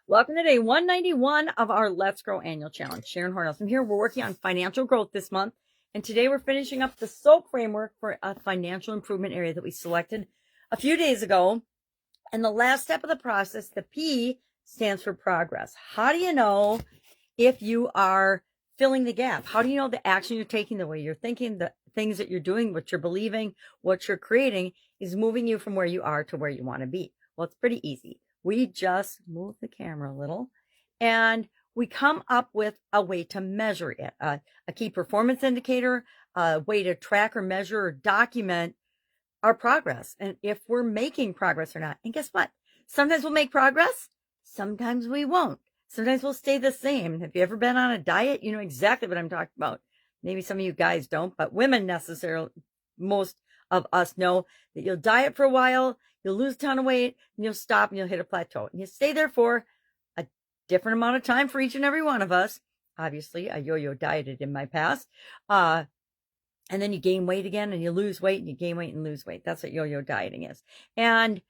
Welcome to day 191 of our Let's Grow annual challenge. Sharon Horne-Ellstrom here. We're working on financial growth this month, and today we're finishing up the soaP framework for a financial improvement area that we selected a few days ago. And the last step of the process, the P, stands for progress. How do you know if you are filling the gap? How do you know the action you're taking, the way you're thinking, the things that you're doing, what you're believing, what you're creating is moving you from where you are to where you want to be? Well, it's pretty easy. We just move the camera a little and we come up with a way to measure it, a key performance indicator, a way to track or measure or document our progress and if we're making progress or not. And guess what? Sometimes we'll make progress. Sometimes we won't. Sometimes we'll stay the same. Have you ever been on a diet? You know exactly what I'm talking about. Maybe some of you guys don't, but women necessarily, most of us know that you'll diet for a while, you'll lose a ton of weight, and you'll stop and you'll hit a plateau. And you stay there for a different amount of time for each and every one of us. Obviously, I yo-yo dieted in my past. And then you gain weight again and you lose weight and you gain weight and lose weight. That's what yo-yo dieting is. And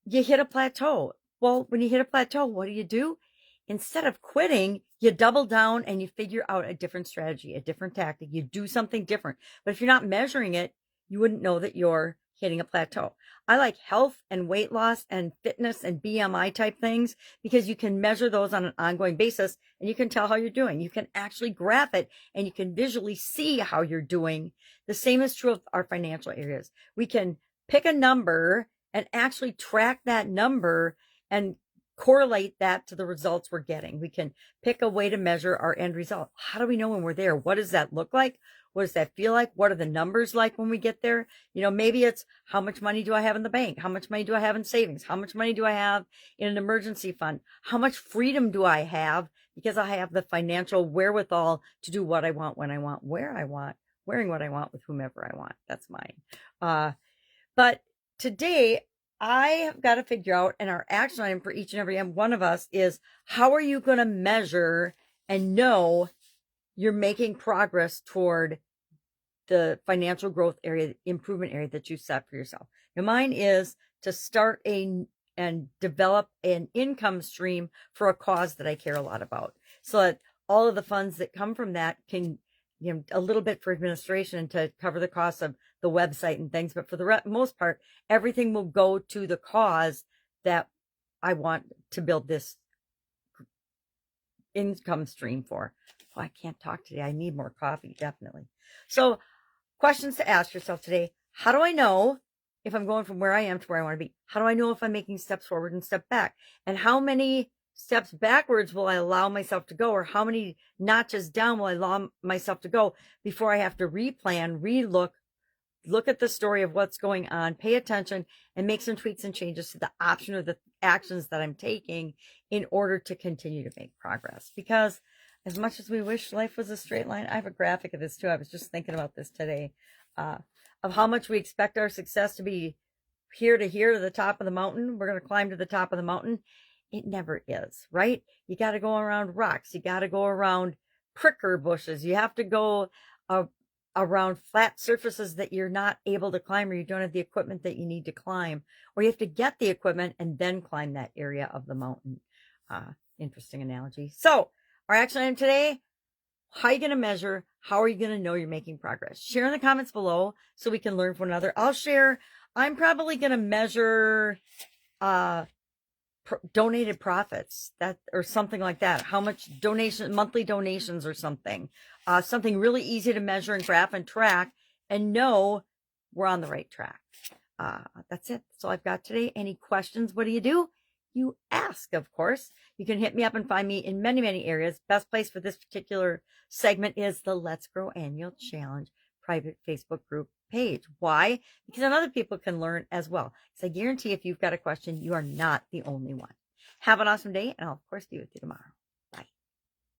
you hit a plateau. Well, when you hit a plateau, what do? Instead of quitting, you double down and you figure out a different strategy, a different tactic. You do something different. But if you're not measuring it, you wouldn't know that you're hitting a plateau. I like health and weight loss and fitness and BMI type things because you can measure those on an ongoing basis and you can tell how you're doing. You can actually graph it and you can visually see how you're doing. The same is true of our financial areas. We can pick a number and actually track that number and correlate that to the results we're getting. We can pick a way to measure our end result. How do we know when we're there? What does that look like? What does that feel like? What are the numbers like when we get there? You know, maybe it's how much money do I have in the bank? How much money do I have in savings? How much money do I have in an emergency fund? How much freedom do I have because I have the financial wherewithal to do what I want, when I want, where I want, wearing what I want with whomever I want. That's mine. But today I have got to figure out, and our action item for each and every one of us is, how are you going to measure and know you're making progress toward the financial growth area, improvement area that you set for yourself? Now, mine is to start and develop an income stream for a cause that I care a lot about, so that all of the funds that come from that can, you know, a little bit for administration to cover the cost of the website and things, but for the most part, everything will go to the cause that I want to build this income stream for. Oh, I can't talk today. I need more coffee, definitely. So, questions to ask yourself today. How do I know if I'm going from where I am to where I want to be? How do I know if I'm making steps forward and step back? And how many steps backwards will I allow myself to go, or how many notches down will I allow myself to go before I have to replan, look at the story of what's going on, pay attention, and make some tweaks and changes to the option or the actions that I'm taking in order to continue to make progress. Because as much as we wish life was a straight line, I have a graphic of this too. I was just thinking about this today, of how much we expect our success to be here to the top of the mountain. We're going to climb to the top of the mountain. It never is, right? You got to go around rocks. You got to go around pricker bushes. You have to go around flat surfaces that you're not able to climb, or you don't have the equipment that you need to climb, or you have to get the equipment and then climb that area of the mountain. Interesting analogy. So our action item today: how are you going to measure? How are you going to know you're making progress? Share in the comments below so we can learn from one another. I'll share. I'm probably going to measure donated profits, that or something like that. How much monthly donations or something. Something really easy to measure and graph and track and know we're on the right track. That's it. That's all I've got today. Any questions? What do? You ask, of course. You can hit me up and find me in many, many areas. Best place for this particular segment is the Let's Grow Annual Challenge private Facebook group page. Why? Because then other people can learn as well. So I guarantee if you've got a question, you are not the only one. Have an awesome day, and I'll, of course, be with you tomorrow.